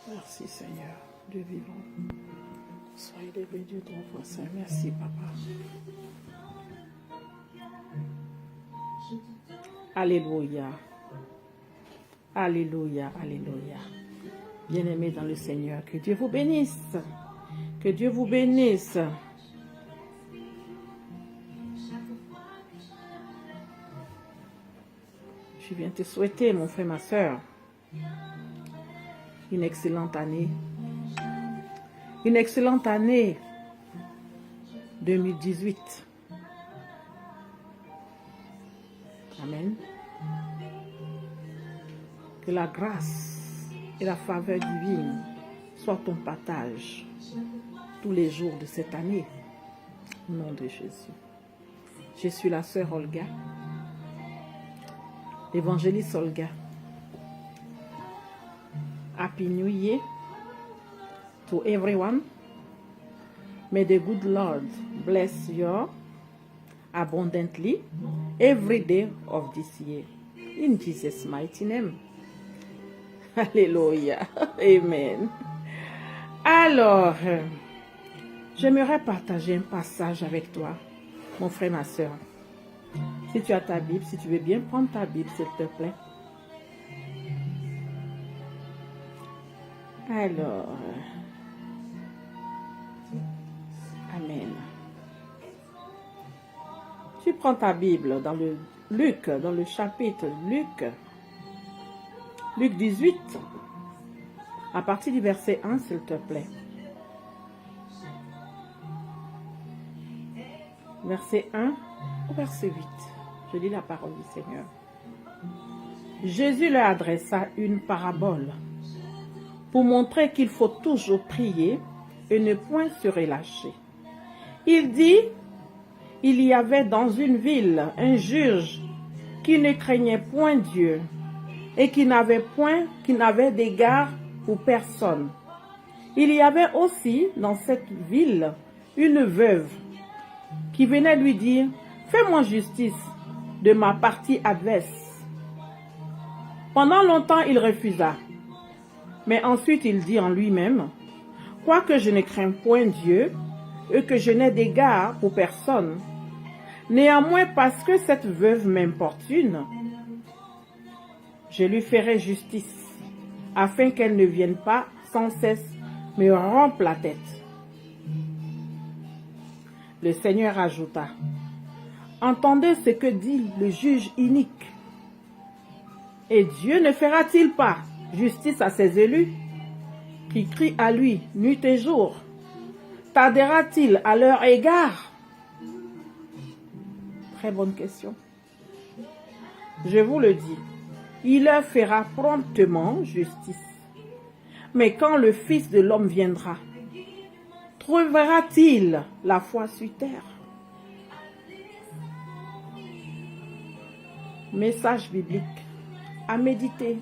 Merci Seigneur, Dieu vivant. Soyez élevé Dieu ton foi saint. Merci Papa. Alléluia. Alléluia, alléluia. Bien-aimés dans le Seigneur, que Dieu vous bénisse. Que Dieu vous bénisse. Je viens te souhaiter, mon frère, ma soeur, une excellente année. Une excellente année 2018. Amen. Que la grâce et la faveur divine soient ton partage tous les jours de cette année. Au nom de Jésus. Je suis la sœur Olga, l'évangéliste Olga. Happy New Year to everyone. May the good Lord bless you abundantly every day of this year. In Jesus' mighty name. Alléluia. Amen. Alors, j'aimerais partager un passage avec toi, mon frère, ma soeur. Si tu as ta Bible, si tu veux bien prendre ta Bible, s'il te plaît. Alors, Amen. Tu prends ta Bible dans le Luc, dans le chapitre Luc 18, à partir du verset 1, s'il te plaît. Verset 1 au verset 8. Je lis la parole du Seigneur. Jésus leur adressa une parabole pour montrer qu'il faut toujours prier et ne point se relâcher. Il dit, il y avait dans une ville un juge qui ne craignait point Dieu et qui n'avait d'égard pour personne. Il y avait aussi dans cette ville une veuve qui venait lui dire, fais-moi justice de ma partie adverse. Pendant longtemps, il refusa. Mais ensuite, il dit en lui-même, quoique je ne crains point Dieu et que je n'ai d'égard pour personne, néanmoins parce que cette veuve m'importune, je lui ferai justice, afin qu'elle ne vienne pas sans cesse me rompre la tête. Le Seigneur ajouta, entendez ce que dit le juge inique. Et Dieu ne fera-t-il pas justice à ses élus, qui crient à lui nuit et jour? Tardera-t-il à leur égard? Très bonne question. Je vous le dis, il leur fera promptement justice. Mais quand le Fils de l'homme viendra, trouvera-t-il la foi sur terre? Message biblique à méditer.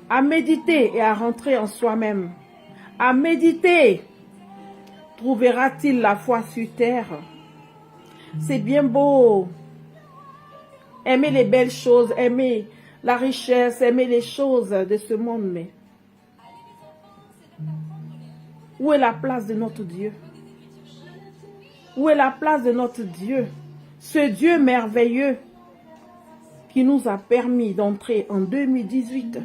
À méditer et à rentrer en soi-même. À méditer. Trouvera-t-il la foi sur terre? C'est bien beau. Aimer les belles choses, aimer la richesse, aimer les choses de ce monde, mais où est la place de notre Dieu? Où est la place de notre Dieu? Ce Dieu merveilleux qui nous a permis d'entrer en 2018,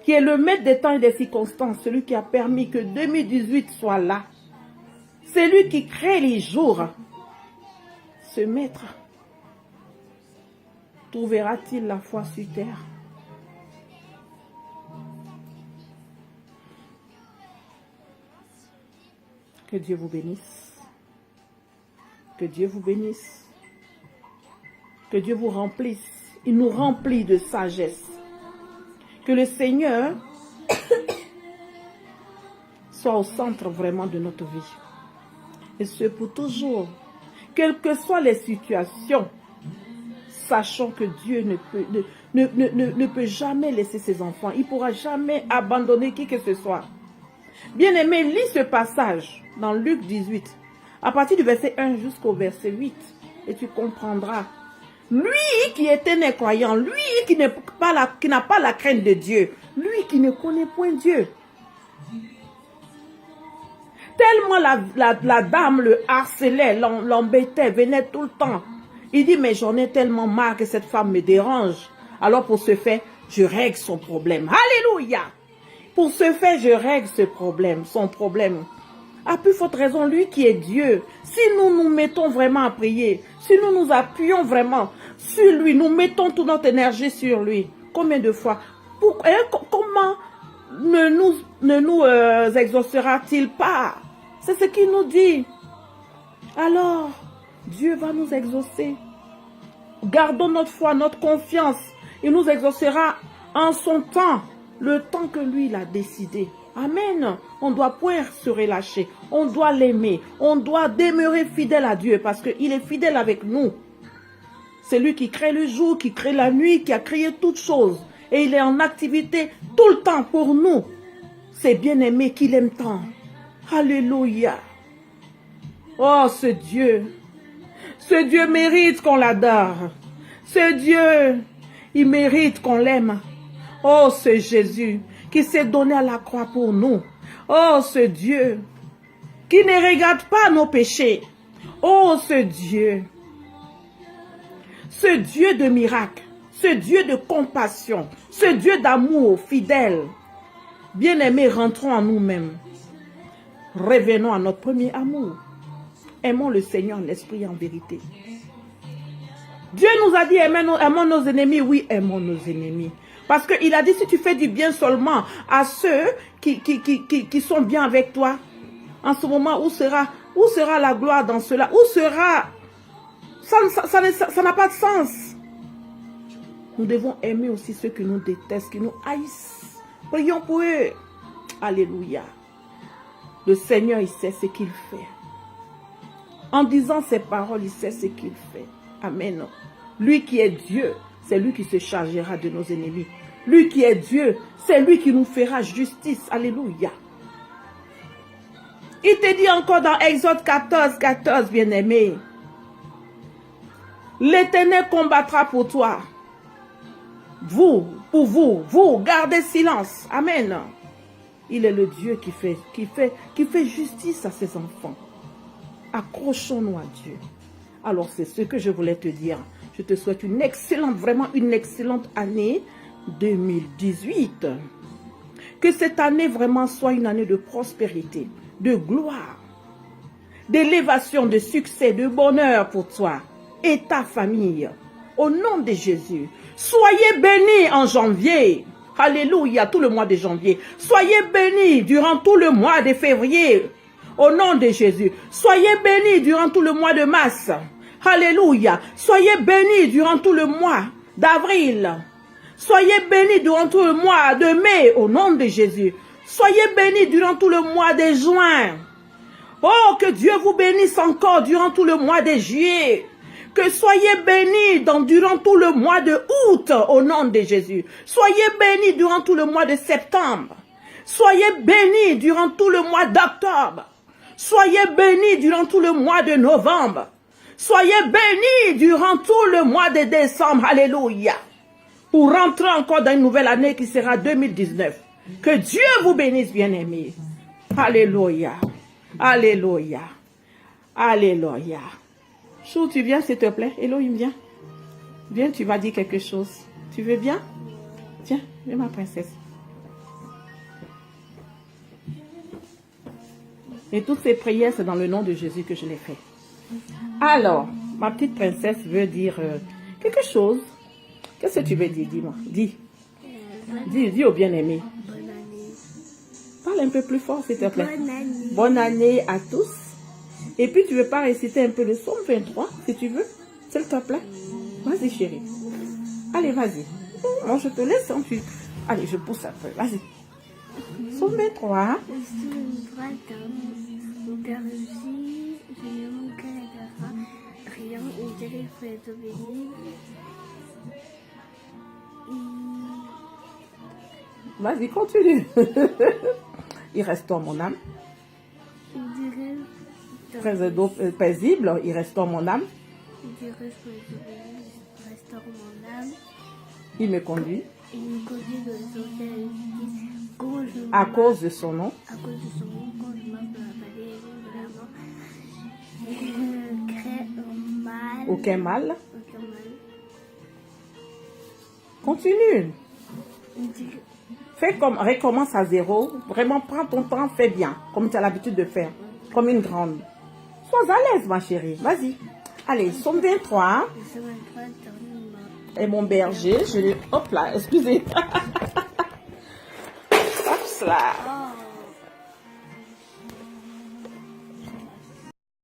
qui est le maître des temps et des circonstances, celui qui a permis que 2018 soit là. C'est lui qui crée les jours. Ce maître, trouvera-t-il la foi sur terre? Que Dieu vous bénisse. Que Dieu vous bénisse. Que Dieu vous remplisse. Il nous remplit de sagesse. Que le Seigneur soit au centre vraiment de notre vie. Et ce pour toujours. Quelles que soient les situations, sachant que Dieu ne peut jamais laisser ses enfants. Il ne pourra jamais abandonner qui que ce soit. Bien-aimé, lis ce passage dans Luc 18, à partir du verset 1 jusqu'au verset 8, et tu comprendras. Lui qui était incroyant, lui qui n'a pas la crainte de Dieu, lui qui ne connaît point Dieu, Tellement la dame le harcelait, l'embêtait, venait tout le temps. Il dit, mais j'en ai tellement marre que cette femme me dérange. Alors pour ce fait, je règle son problème. Alléluia! Pour ce fait, je règle ce problème, son problème. À plus forte raison, lui qui est Dieu, si nous nous mettons vraiment à prier, si nous nous appuyons vraiment sur lui, nous mettons toute notre énergie sur lui, combien de fois, comment ne nous exaucera-t-il pas? C'est ce qu'il nous dit. Alors, Dieu va nous exaucer. Gardons notre foi, notre confiance. Il nous exaucera en son temps, le temps que lui il a décidé. Amen. On doit point se relâcher. On doit l'aimer. On doit demeurer fidèle à Dieu parce qu'il est fidèle avec nous. C'est lui qui crée le jour, qui crée la nuit, qui a créé toutes choses. Et il est en activité tout le temps pour nous. C'est bien-aimé qu'il aime tant. Alléluia. Oh, ce Dieu mérite qu'on l'adore. Ce Dieu, il mérite qu'on l'aime. Oh, ce Jésus qui s'est donné à la croix pour nous. Oh, ce Dieu qui ne regarde pas nos péchés. Oh, ce Dieu de miracle, ce Dieu de compassion, ce Dieu d'amour fidèle. Bien-aimés, rentrons en nous-mêmes. Revenons à notre premier amour. Aimons le Seigneur en esprit et en vérité. Dieu nous a dit aimons nos ennemis. Oui, aimons nos ennemis. Parce qu'il a dit si tu fais du bien seulement à ceux qui sont bien avec toi, en ce moment, où sera la gloire dans cela? Où sera... Ça n'a pas de sens. Nous devons aimer aussi ceux qui nous détestent, qui nous haïssent. Prions pour eux. Alléluia. Le Seigneur, il sait ce qu'il fait. En disant ces paroles, il sait ce qu'il fait. Amen. Lui qui est Dieu, c'est lui qui se chargera de nos ennemis. Lui qui est Dieu, c'est lui qui nous fera justice. Alléluia. Il te dit encore dans Exode 14, 14, bien-aimé. L'Éternel combattra pour toi. Vous, gardez silence. Amen. Il est le Dieu qui fait justice à ses enfants. Accrochons-nous à Dieu. Alors c'est ce que je voulais te dire. Je te souhaite une excellente, vraiment une excellente année 2018. Que cette année vraiment soit une année de prospérité, de gloire, d'élévation, de succès, de bonheur pour toi et ta famille. Au nom de Jésus, soyez bénis en janvier. Alléluia, tout le mois de janvier. Soyez bénis durant tout le mois de février. Au nom de Jésus, soyez bénis durant tout le mois de mars. Alléluia. Soyez bénis durant tout le mois d'avril. Soyez bénis durant tout le mois de mai. Au nom de Jésus. Soyez bénis durant tout le mois de juin. Oh, que Dieu vous bénisse encore durant tout le mois de juillet. Que soyez bénis durant tout le mois de août. Au nom de Jésus. Soyez bénis durant tout le mois de septembre. Soyez bénis durant tout le mois d'octobre. Soyez bénis durant tout le mois de novembre. Soyez bénis durant tout le mois de décembre. Alléluia. Pour rentrer encore dans une nouvelle année qui sera 2019. Que Dieu vous bénisse, bien-aimés. Alléluia. Alléluia. Alléluia. Chou, tu viens, s'il te plaît. Elohim, viens. Viens, tu vas dire quelque chose. Tu veux bien? Tiens, viens, ma princesse. Et toutes ces prières, c'est dans le nom de Jésus que je les fais. Alors, ma petite princesse veut dire quelque chose. Qu'est-ce que tu veux dire? Dis-moi. Dis. Dis au bien-aimé. Bonne année. Parle un peu plus fort, s'il te plaît. Bonne année. Bonne année à tous. Et puis, tu veux pas réciter un peu le psaume 23, si tu veux? S'il te plaît. Vas-y, chérie. Allez, vas-y. Moi, je te laisse. Allez, je pousse un peu. Vas-y. Psaume 23. Vas-y, continue. Il reste en mon âme. Très paisible, il reste en mon âme. Il me conduit. À cause de son nom. Aucun mal. Aucun mal. Continue. Il dit Fais comme, recommence à zéro. Vraiment, prends ton temps, fais bien, comme tu as l'habitude de faire, comme une grande. Sois à l'aise, ma chérie. Vas-y. Allez, Somme 23. que Somme 23 tourne Et mon berger, je l'ai... Hop là, excusez. Hop là. Oh.